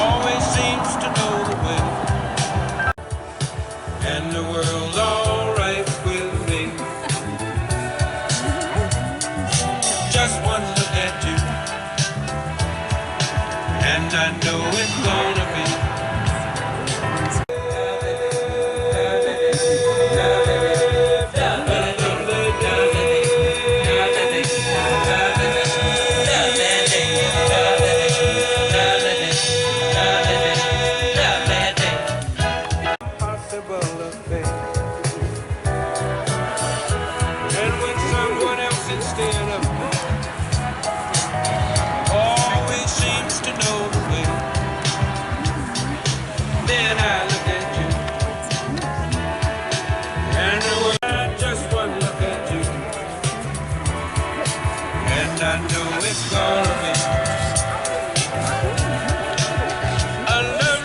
Always seems to know the way, and the world's all right with me. Just one look at you, and I know it's gonna be. I know it's gonna be a lovely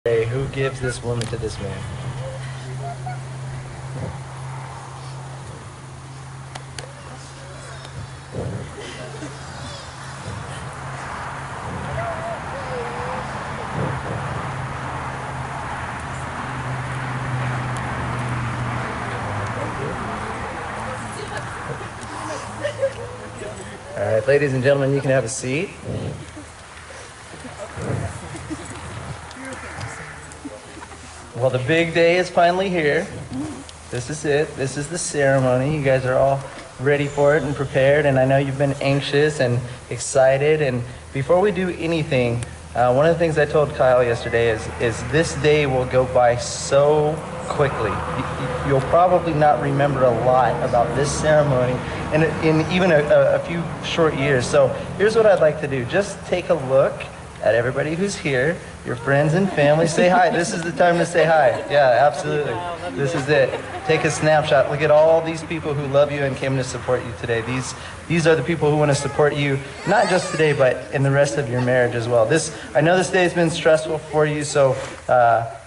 Who gives this woman to this man? All right, ladies and gentlemen, you can have a seat. Well, the big day is finally here. This is it. This is the ceremony. You guys are all ready for it and prepared, and I know you've been anxious and excited. And before we do anything, one of the things I told Kyle yesterday is this day will go by so quickly. You'll probably not remember a lot about this ceremony in even a few short years. So here's what I'd like to do. Just take a look at everybody who's here, your friends and family. Say hi. This is the time to say hi. Yeah, absolutely. This is it. Take a snapshot. Look at all these people who love you and came to support you today. These are the people who want to support you, not just today, but in the rest of your marriage as well. I know this day has been stressful for you, so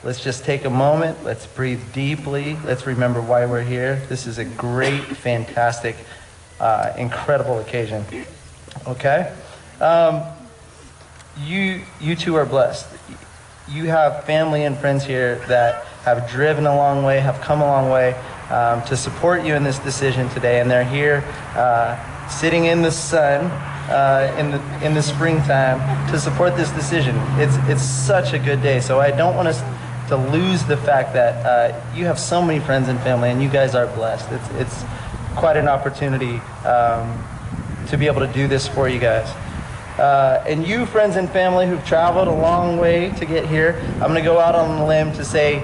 let's just take a moment. Let's breathe deeply. Let's remember why we're here. This is a great, fantastic, incredible occasion. Okay? You two are blessed. You have family and friends here that have driven a long way, have come a long way to support you in this decision today, and they're here sitting in the sun in the springtime to support this decision. It's such a good day, so I don't want us to lose the fact that you have so many friends and family, and you guys are blessed. It's quite an opportunity to be able to do this for you guys. And you, friends and family who've traveled a long way to get here, I'm going to go out on a limb to say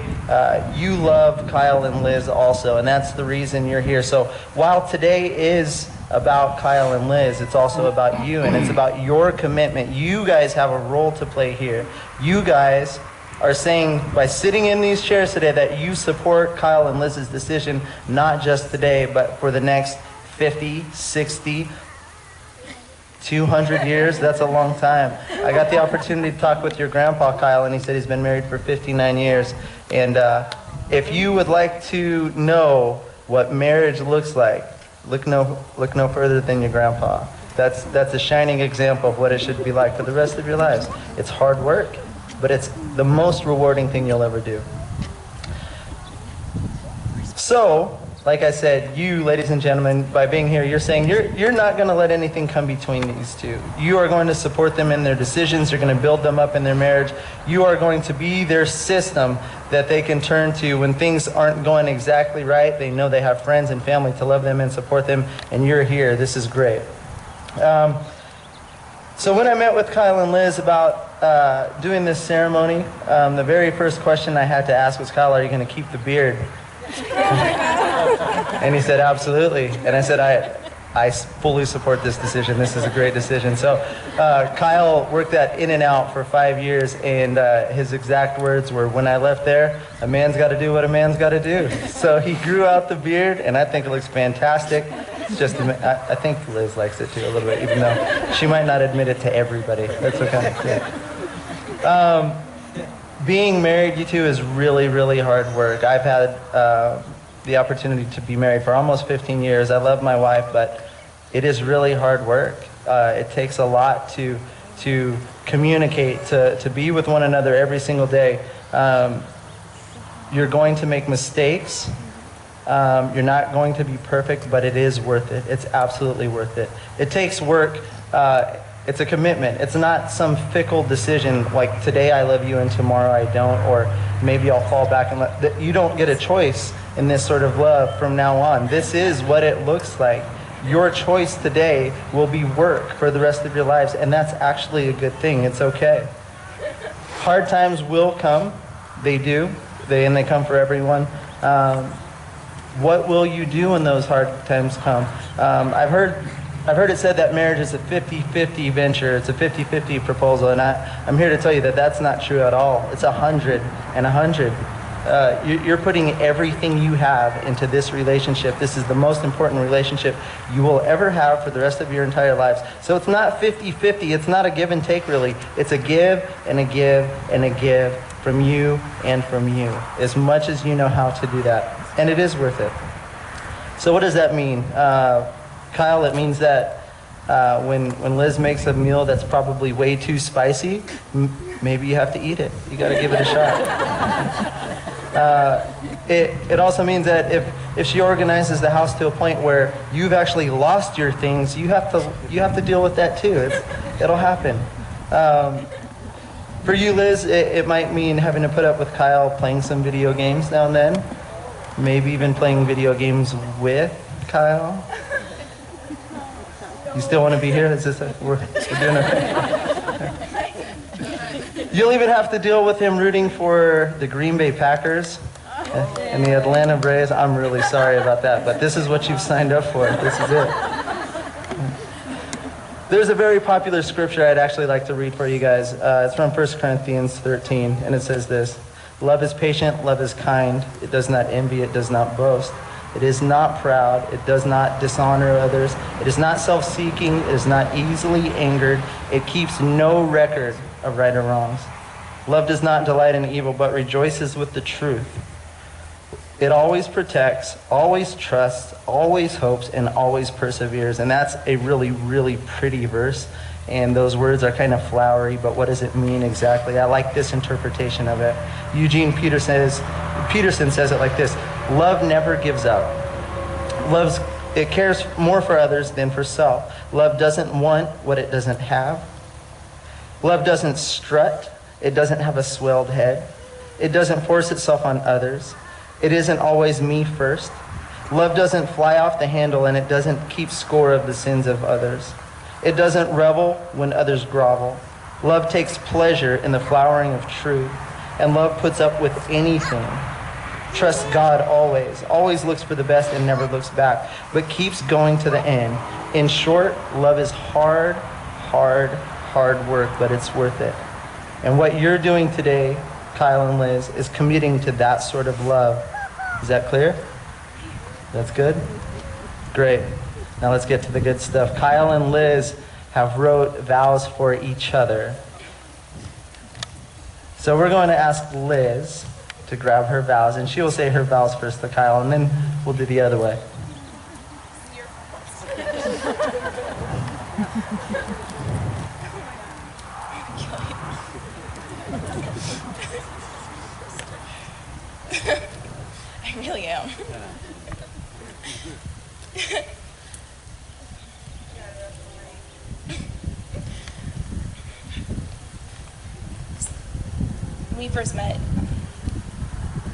you love Kyle and Liz also, and that's the reason you're here. So while today is about Kyle and Liz, it's also about you, and it's about your commitment. You guys have a role to play here. You guys are saying by sitting in these chairs today that you support Kyle and Liz's decision, not just today, but for the next 50, 60, 200 years. That's a long time. I got the opportunity to talk with your grandpa, Kyle, and he said he's been married for 59 years. And if you would like to know what marriage looks like, look no further than your grandpa. That's a shining example of what it should be like for the rest of your lives. It's hard work, but it's the most rewarding thing you'll ever do. So, like I said, you, ladies and gentlemen, by being here, you're saying you're not going to let anything come between these two. You are going to support them in their decisions. You're going to build them up in their marriage. You are going to be their system that they can turn to when things aren't going exactly right. They know they have friends and family to love them and support them, and you're here. This is great. So when I met with Kyle and Liz about doing this ceremony, the very first question I had to ask was, Kyle, are you going to keep the beard? And he said, absolutely. And I said, I fully support this decision. This is a great decision. So Kyle worked at In-N-Out for 5 years, and his exact words were, when I left there, a man's got to do what a man's got to do. So he grew out the beard, and I think it looks fantastic. It's just, I think Liz likes it too a little bit, even though she might not admit it to everybody. That's okay. Yeah. Being married, you two, is really, really hard work. I've had the opportunity to be married for almost 15 years. I love my wife, but it is really hard work. It takes a lot to communicate, to be with one another every single day. You're going to make mistakes. You're not going to be perfect, but it is worth it. It's absolutely worth it. It takes work. It's a commitment. It's not some fickle decision like today I love you and tomorrow I don't, or maybe I'll fall back and you don't get a choice in this sort of love from now on. This is what it looks like. Your choice today will be work for the rest of your lives, and that's actually a good thing. It's okay. Hard times will come. They do. They come for everyone. What will you do when those hard times come? I've heard it said that marriage is a 50-50 venture. It's a 50-50 proposal, and I'm here to tell you that that's not true at all. It's 100 and 100. You're putting everything you have into this relationship. This is the most important relationship you will ever have for the rest of your entire lives. So it's not 50-50. It's not a give and take, really. It's a give and a give and a give from you and from you, as much as you know how to do that. And it is worth it. So what does that mean? Kyle, it means that when Liz makes a meal that's probably way too spicy, maybe you have to eat it. You got to give it a shot. It also means that if she organizes the house to a point where you've actually lost your things, you have to deal with that too. It'll happen. For you, Liz, it might mean having to put up with Kyle playing some video games now and then. Maybe even playing video games with Kyle. You still want to be here? We're doing okay. You'll even have to deal with him rooting for the Green Bay Packers and the Atlanta Braves. I'm really sorry about that, but this is what you've signed up for. This is it. There's a very popular scripture I'd actually like to read for you guys. It's from 1 Corinthians 13, and it says this: love is patient, love is kind. It does not envy, it does not boast. It is not proud. It does not dishonor others. It is not self-seeking. It is not easily angered. It keeps no record of right or wrongs. Love does not delight in evil, but rejoices with the truth. It always protects, always trusts, always hopes, and always perseveres. And that's a really, really pretty verse. And those words are kind of flowery, but what does it mean exactly? I like this interpretation of it. Eugene Peterson says it like this: love never gives up. It cares more for others than for self. Love doesn't want what it doesn't have. Love doesn't strut. It doesn't have a swelled head. It doesn't force itself on others. It isn't always me first. Love doesn't fly off the handle, and it doesn't keep score of the sins of others. It doesn't revel when others grovel. Love takes pleasure in the flowering of truth, and love puts up with anything. Trusts God always, always looks for the best and never looks back, but keeps going to the end. In short, love is hard work, but it's worth it. And what you're doing today, Kyle and Liz, is committing to that sort of love. Is that clear? That's good? Great. Now let's get to the good stuff. Kyle and Liz have wrote vows for each other. So we're going to ask Liz to grab her vows, and she will say her vows first to Kyle, and then we'll do the other way. I really am. When we first met,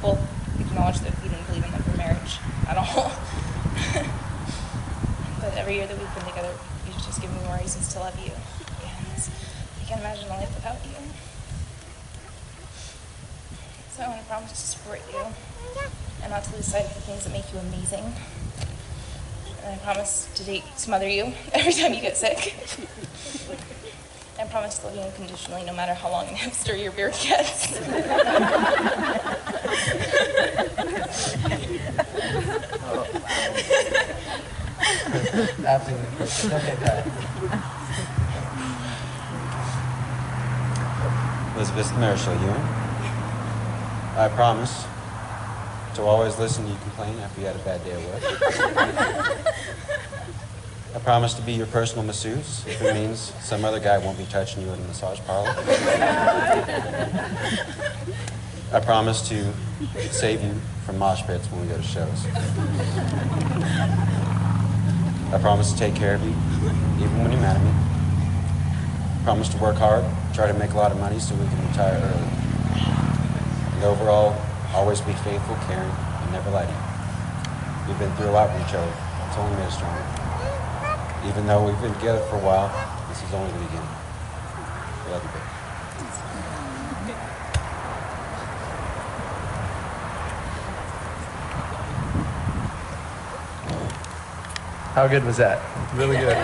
both acknowledged that we didn't believe in love for marriage at all. But every year that we've been together, you've just given me more reasons to love you. And I can't imagine a life without you. So I want to promise to support you and not to lose sight of the things that make you amazing. And I promise to smother you every time you get sick. I promise to love you unconditionally, no matter how long and hamster your beard gets. Absolutely perfect. Okay, Kyle. Elisabeth Merced, you? I promise to always listen to you complain after you had a bad day at work. I promise to be your personal masseuse if it means some other guy won't be touching you in the massage parlor. I promise to save you from mosh pits when we go to shows. I promise to take care of you even when you're mad at me. I promise to work hard, try to make a lot of money so we can retire early. And overall, always be faithful, caring, and never lie to you. We've been through a lot with each other. It's only made us stronger. Even though we've been together for a while, this is only the beginning. I love you, babe. How good was that? Really good.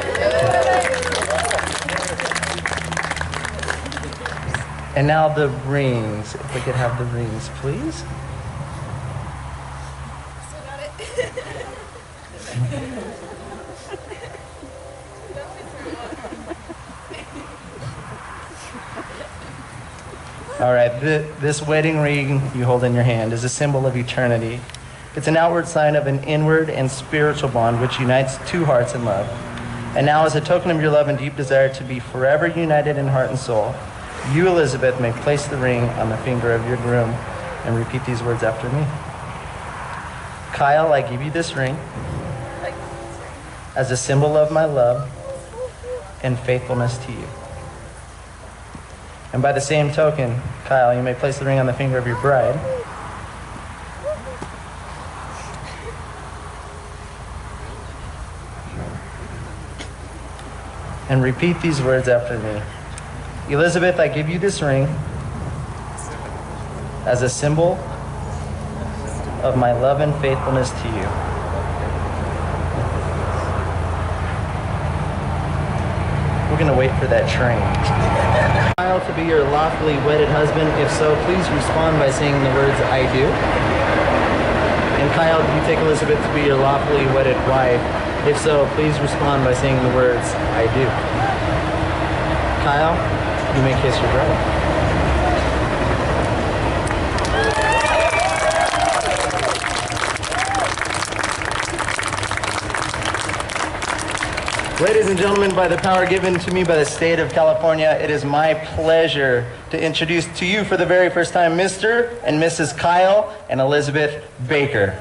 And now the rings. If we could have the rings, please. Still got it. All right, this wedding ring you hold in your hand is a symbol of eternity. It's an outward sign of an inward and spiritual bond which unites two hearts in love. And now, as a token of your love and deep desire to be forever united in heart and soul, you, Elisabeth, may place the ring on the finger of your groom and repeat these words after me. Kyle, I give you this ring as a symbol of my love and faithfulness to you. And by the same token, Kyle, you may place the ring on the finger of your bride. And repeat these words after me. Elisabeth, I give you this ring as a symbol of my love and faithfulness to you. We're going to wait for that train. Kyle to be your lawfully wedded husband? If so, please respond by saying the words, I do. And Kyle, do you take Elisabeth to be your lawfully wedded wife? If so, please respond by saying the words, I do. Kyle, you may kiss your bride. Ladies and gentlemen, by the power given to me by the state of California, it is my pleasure to introduce to you for the very first time Mr. and Mrs. Kyle and Elisabeth Baker.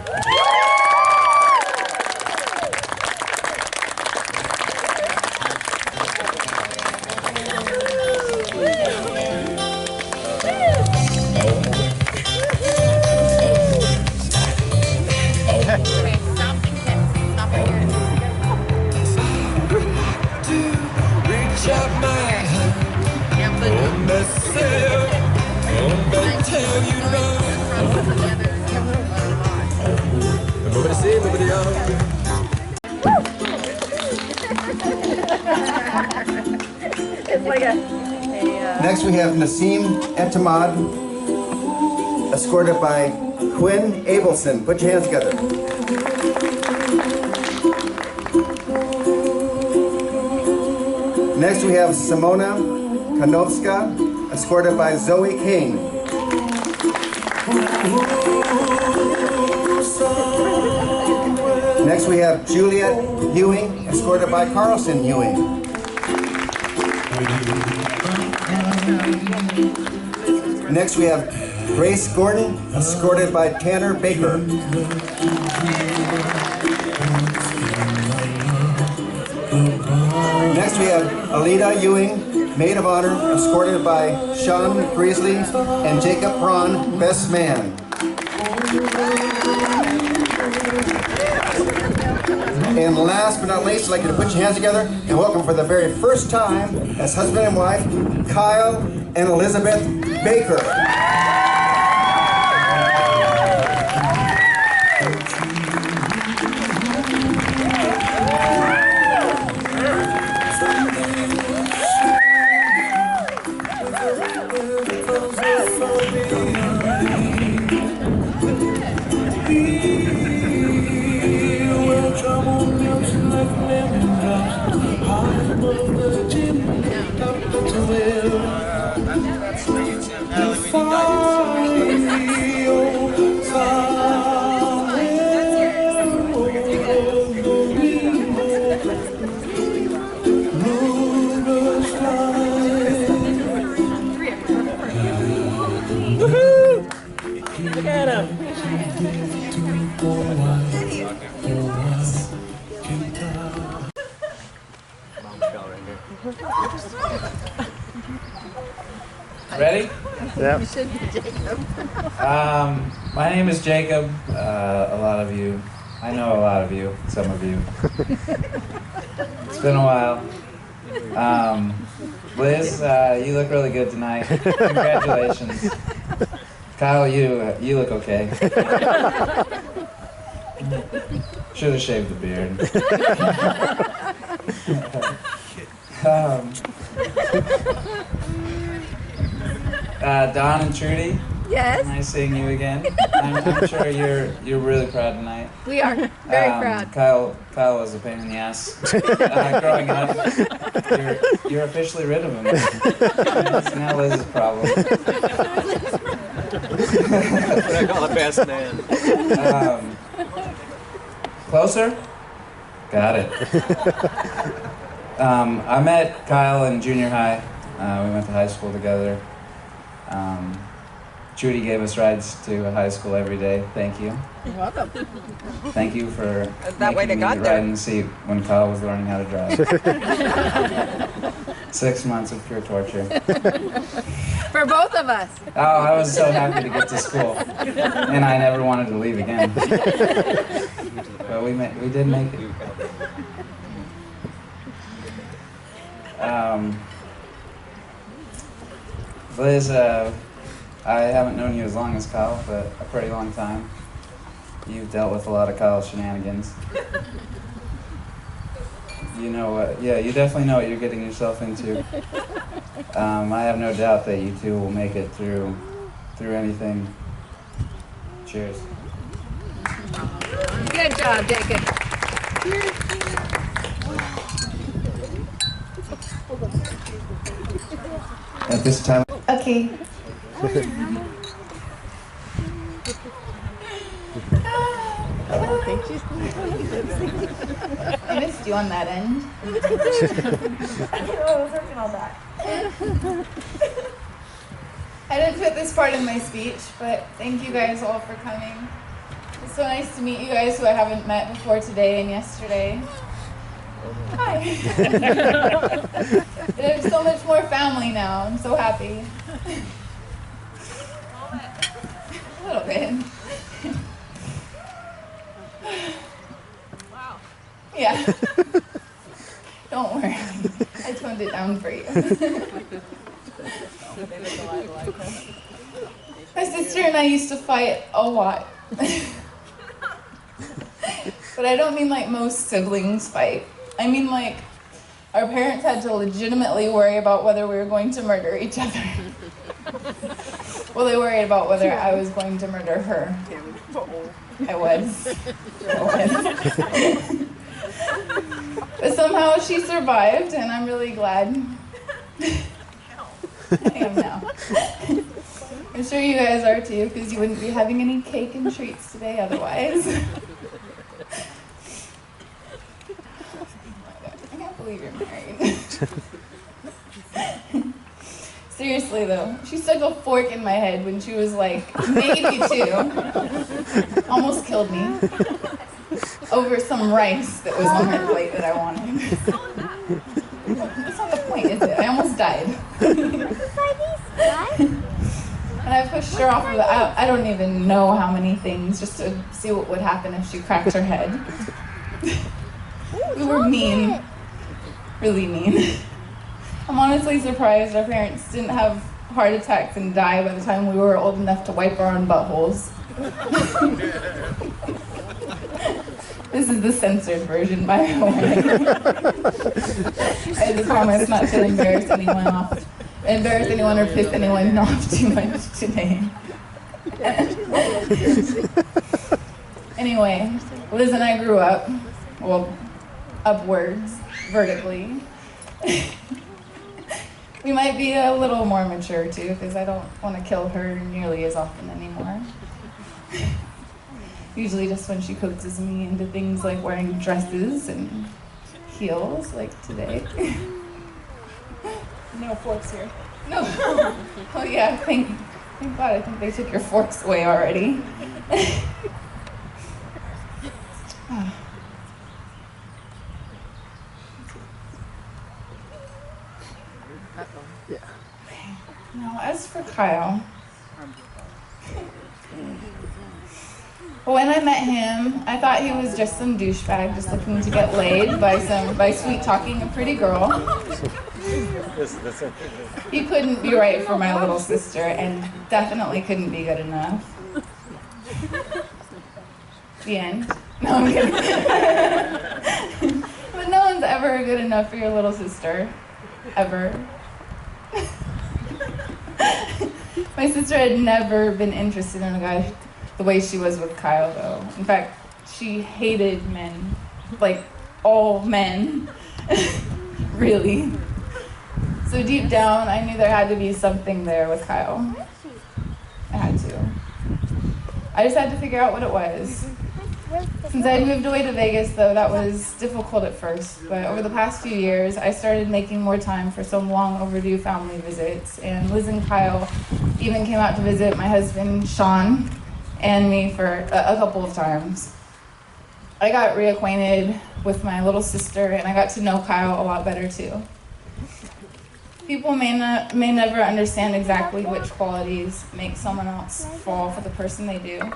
Next we have Nassim Etamad, escorted by Quinn Abelson. Put your hands together. Next we have Simona Kanovska, escorted by Zoe King. Next Next we have Juliet Ewing, escorted by Carlson Ewing. Next we have Grace Gordon, escorted by Tanner Baker. Next we have Alida Ewing, maid of honor, escorted by Sean Greasley and Jacob Braun, best man. And last but not least, I'd like you to put your hands together and welcome for the very first time as husband and wife, Kyle and Elisabeth Baker. Ready? Yep. My name is Jacob. A lot of you, I know a lot of you, some of you. It's been a while. Liz, you look really good tonight. Congratulations. Kyle, you look okay. Should have shaved the beard. Don and Trudy. Yes. Nice seeing you again. I'm sure you're really proud tonight. We are very proud. Kyle was a pain in the ass growing up. You're officially rid of him. It's now Liz's problem. That's what I call a best man. Closer? Got it. I met Kyle in junior high. We went to high school together. Judy gave us rides to high school every day. Thank you. You're welcome. Thank you for That way making they me got ride in the seat when Kyle was learning how to drive. 6 months of pure torture. For both of us. Oh, I was so happy to get to school, and I never wanted to leave again. But we did make it. Liz, I haven't known you as long as Kyle, but a pretty long time. You've dealt with a lot of Kyle's shenanigans. You know what? Yeah, you definitely know what you're getting yourself into. I have no doubt that you two will make it through anything. Cheers. Good job, Jacob. At this time. Okay. I missed you on that end. I was working on that. I didn't put this part in my speech, but thank you guys all for coming. It's so nice to meet you guys who I haven't met before today and yesterday. Hi. There's so much more family now. I'm so happy. A little bit. Wow. Yeah. Don't worry. I toned it down for you. My sister and I used to fight a lot. But I don't mean like most siblings fight. I mean like our parents had to legitimately worry about whether we were going to murder each other. Well, they worried about whether I was going to murder her. I was. But somehow she survived, and I'm really glad. I am now. I'm sure you guys are too, because you wouldn't be having any cake and treats today otherwise. believe you're married. Seriously though, she stuck a fork in my head when she was like maybe 2. Almost killed me over some rice that was on her plate that I wanted. That's not the point, is it? I almost died. And I pushed her off of the, I don't even know how many things, just to see what would happen if she cracked her head. We were mean. Really mean. I'm honestly surprised our parents didn't have heart attacks and die by the time we were old enough to wipe our own buttholes. This is the censored version, by the way. I just promise not to embarrass anyone or piss anyone off too much today. Anyway, Liz and I grew up, well, upwards, vertically. We might be a little more mature too, because I don't want to kill her nearly as often anymore. Usually just when she coaxes me into things like wearing dresses and heels, like today. No forks here. No. Oh yeah, thank God, I think they took your forks away already. Now, as for Kyle, when I met him, I thought he was just some douchebag just looking to get laid by sweet talking a pretty girl. He couldn't be right for my little sister and definitely couldn't be good enough. The end. No, I'm kidding. But no one's ever good enough for your little sister. Ever. My sister had never been interested in a guy the way she was with Kyle, though. In fact, she hated men. Like, all men. Really. So deep down, I knew there had to be something there with Kyle. I had to. I just had to figure out what it was. Since I moved away to Vegas, though, that was difficult at first. But over the past few years, I started making more time for some long overdue family visits. And Liz and Kyle even came out to visit my husband, Sean, and me for a couple of times. I got reacquainted with my little sister, and I got to know Kyle a lot better, too. People may never understand exactly which qualities make someone else fall for the person they do.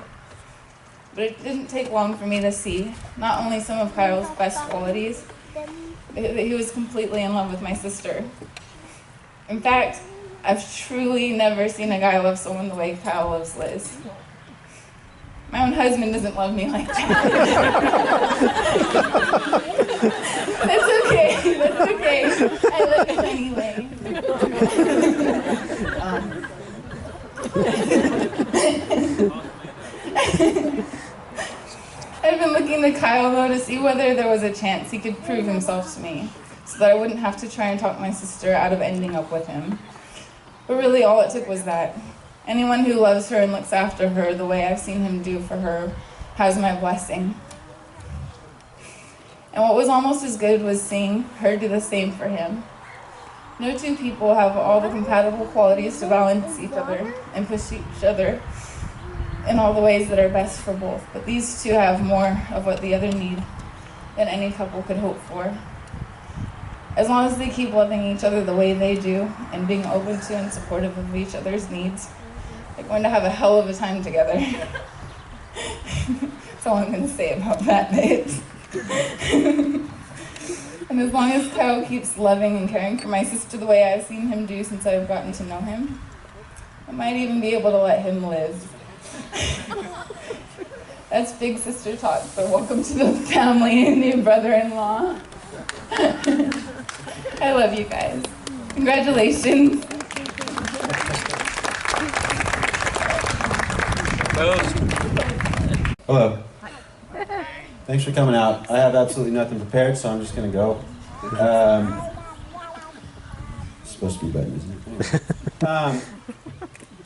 But it didn't take long for me to see not only some of Kyle's best qualities, but that he was completely in love with my sister. In fact, I've truly never seen a guy love someone the way Kyle loves Liz. My own husband doesn't love me like that. That's okay. I love him anyway. I've been looking to Kyle, though, to see whether there was a chance he could prove himself to me, so that I wouldn't have to try and talk my sister out of ending up with him. But really, all it took was that. Anyone who loves her and looks after her the way I've seen him do for her has my blessing. And what was almost as good was seeing her do the same for him. No two people have all the compatible qualities to balance each other and push each other in all the ways that are best for both. But these two have more of what the other need than any couple could hope for. As long as they keep loving each other the way they do and being open to and supportive of each other's needs, they're going to have a hell of a time together. That's all I'm going to say about that bit. And as long as Kyle keeps loving and caring for my sister the way I've seen him do since I've gotten to know him, I might even be able to let him live. That's big sister talk, so welcome to the family and new brother-in-law. I love you guys. Congratulations. Hello. Thanks for coming out. I have absolutely nothing prepared, so I'm just going to go. It's supposed to be a button, isn't it?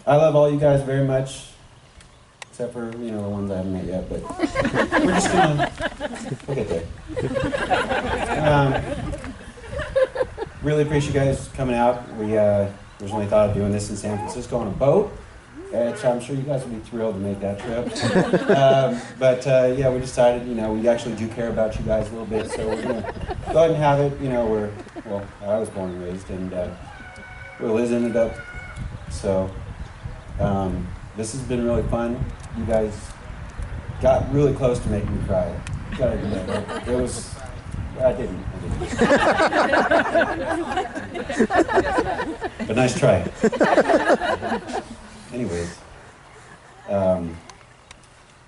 I love all you guys very much, except for, the ones I haven't met yet, but we're just going to, we'll get there. really appreciate you guys coming out. We originally thought of doing this in San Francisco on a boat, which I'm sure you guys would be thrilled to make that trip. But yeah, we decided, we actually do care about you guys a little bit, so we're going to go ahead and have it. I was born and raised, and where Liz ended up. So this has been really fun. You guys got really close to making me cry. Gotta admit, it was. I didn't. But nice try. Anyways,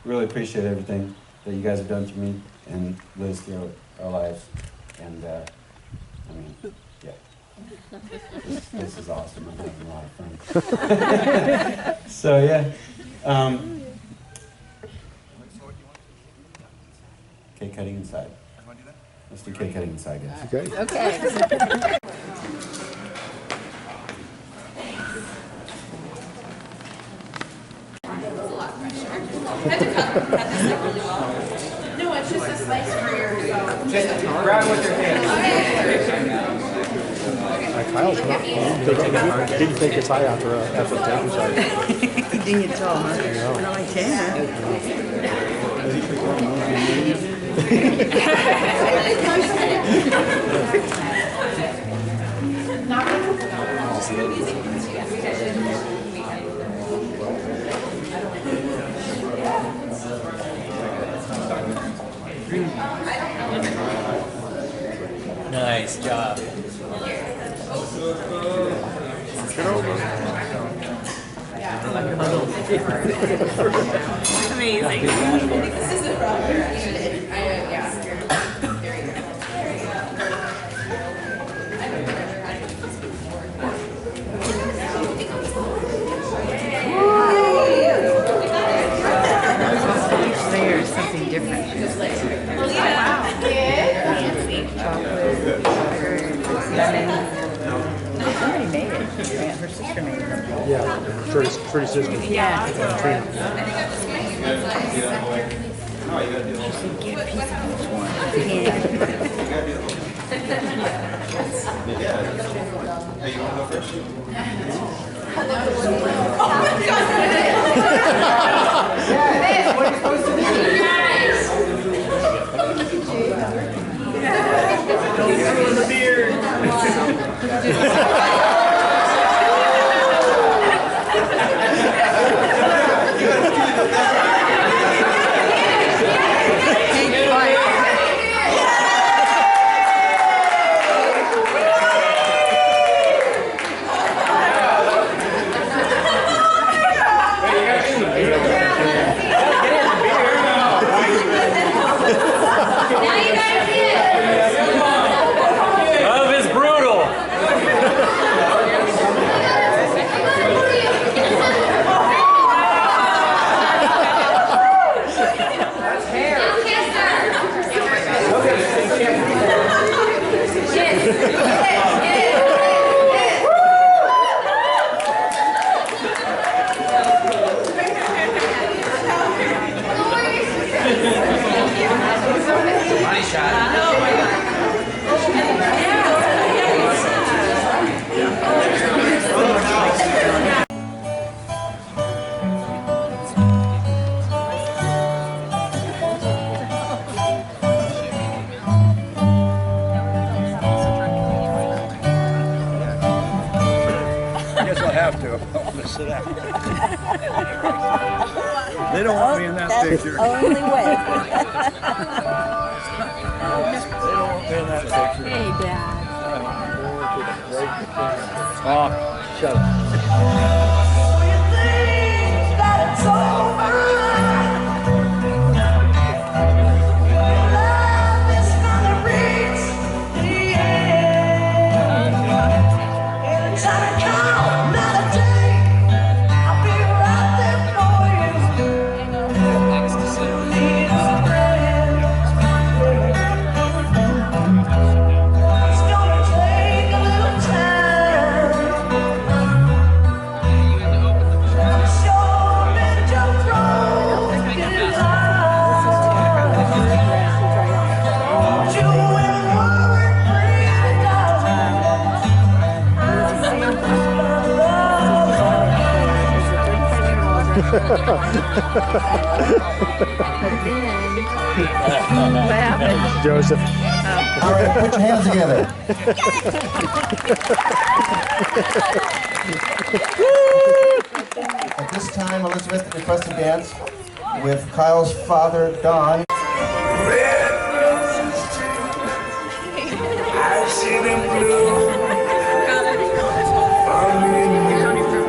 really appreciate everything that you guys have done for me and Liz throughout our lives. And yeah, this is awesome. I'm having a lot of fun. So yeah. Cake cutting inside. Let's do cake cutting inside, guys. Okay. Okay. No, it's just a slice for your. Just grab with your hands. Kyle's not didn't take his eye after the exercise. Didn't you tell, huh? No, I can't. Nice job. Amazing. This is the problem. There's something different. Chocolate, butter, lemon. Somebody made it. Her sister made it. Yeah, Trudy's sister. Yeah. Trina. She said, get a piece of this one. Hey, you want to go first? Love is brutal. Money shot. Guess I'll have to. I'm gonna sit down. They don't want me in that picture. They Only way. don't want me in that picture. Hey, Dad. Oh, shut up. Sure been to throw What happened? Joseph. All right, put your hands together. At this time, Elisabeth requests to dance with Kyle's father, Don. I see them blue for me and you,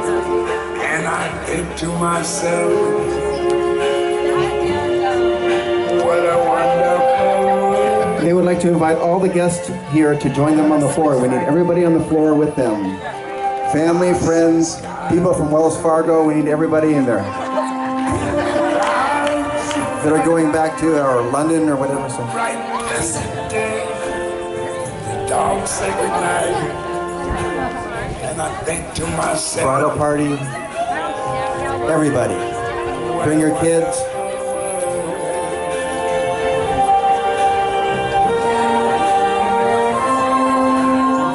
and I think to myself, what a wonderful. They would like to invite all the guests here to join them on the floor. We need everybody on the floor with them. Family, friends, people from Wells Fargo, we need everybody in there. That are going back to or London or whatever. So. Right this day, the dogs say goodnight, and I think to myself, Bridal party, everybody. Bring your kids.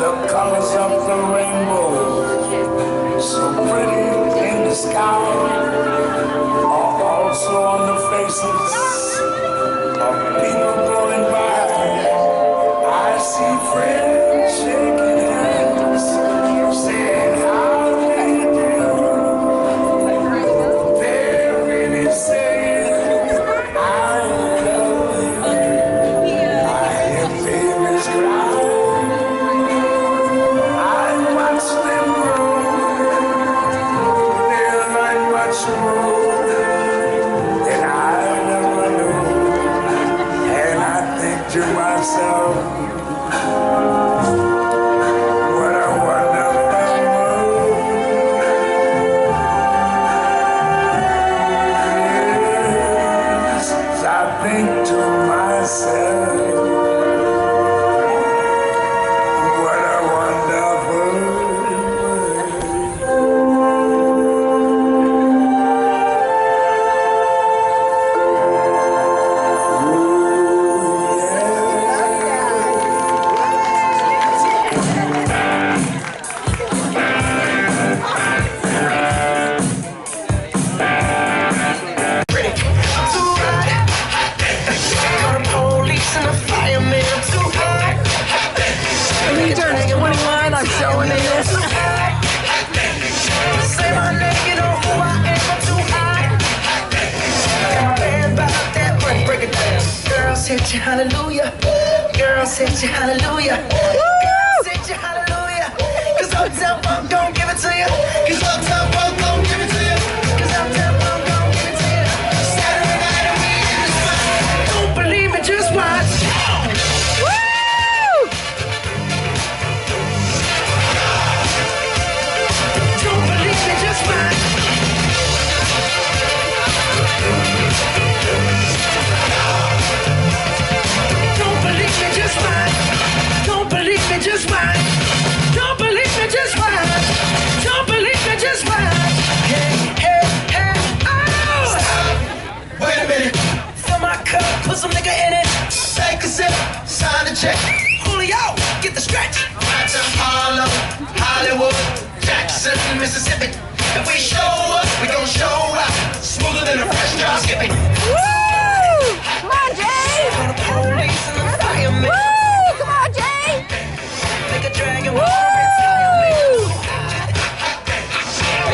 the colors of the rainbow, so pretty in the sky, are also on the faces of people going by. I see friends shaking hands, saying how they do. They're really saying I love you. I hear babies cry. I watch them grow. They'll learn much more than I never knew. And I think to myself, what a wonderful world. Yes, I think to myself, what a wonderful When you turn 21, I'm showing you this. Say my name, you know who I am, I'm too high. Bad about that break, break it down. Girls hit you hallelujah. Girls hit you hallelujah. Girls hit you hallelujah. Cause Uptown Funk don't give it to you. Cause Uptown Funk don't give it to you. Cause Uptown Funk don't give it to you. Saturday night and we in the spot. Don't believe me, just watch. Don't believe me, just watch. Don't believe me, just watch. Don't believe me, just watch. Don't believe me, just watch. Don't believe me, just watch. Hey, hey, hey, oh! Stop. Wait a minute. Fill my cup, put some nigga in it. Take a sip, sign the check. Julio, get the stretch. Right to Harlem, Hollywood, Jackson, Mississippi. If we show up, we gon' show out. Smoother than a fresh drop skipping. Woo! Come on, Jay! For the police and the firemen. Woo! Come on, Jay! Make a dragon Woo! retirement.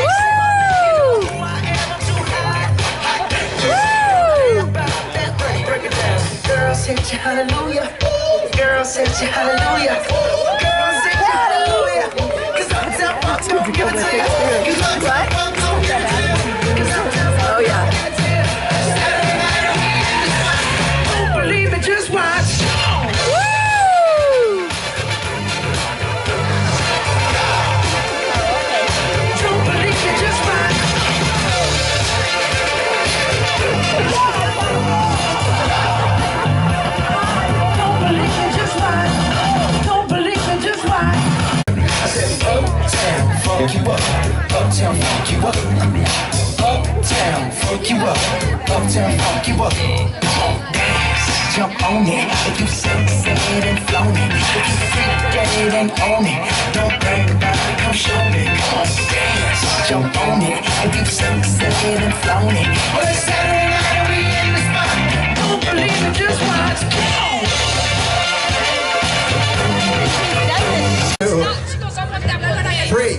Woo! Who I am, I'm too high. Woo! About that break, break it down. Girls hit you hallelujah. Girls hit you hallelujah. Girls hit you hallelujah. Cause Uptown Funk don't give it to you. Cause Uptown Funk don't give it to you. Cause Uptown Funk Oh, yeah. don't give it to you. Saturday night and we in the spot. Don't believe me, just watch. Woo! Don't believe me, just watch. Don't believe me, just watch. Don't believe me, just watch. I said, Uptown, funk you up. Uptown, funk you up. Uptown, funk you up. Uptown, funk you up. Dance, jump on it. If you sexed and flown it. If you freaked dead and own it. Don't brag about it, come show me. Come on, dance, jump on it. If you've succeeded and flown it. Well, it's Saturday night and we in the spot. Don't believe me, just watch. Come on. Three.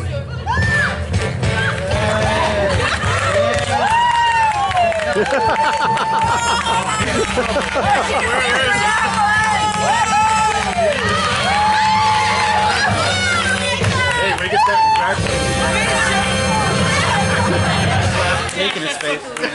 Hey, we get that. Making his face.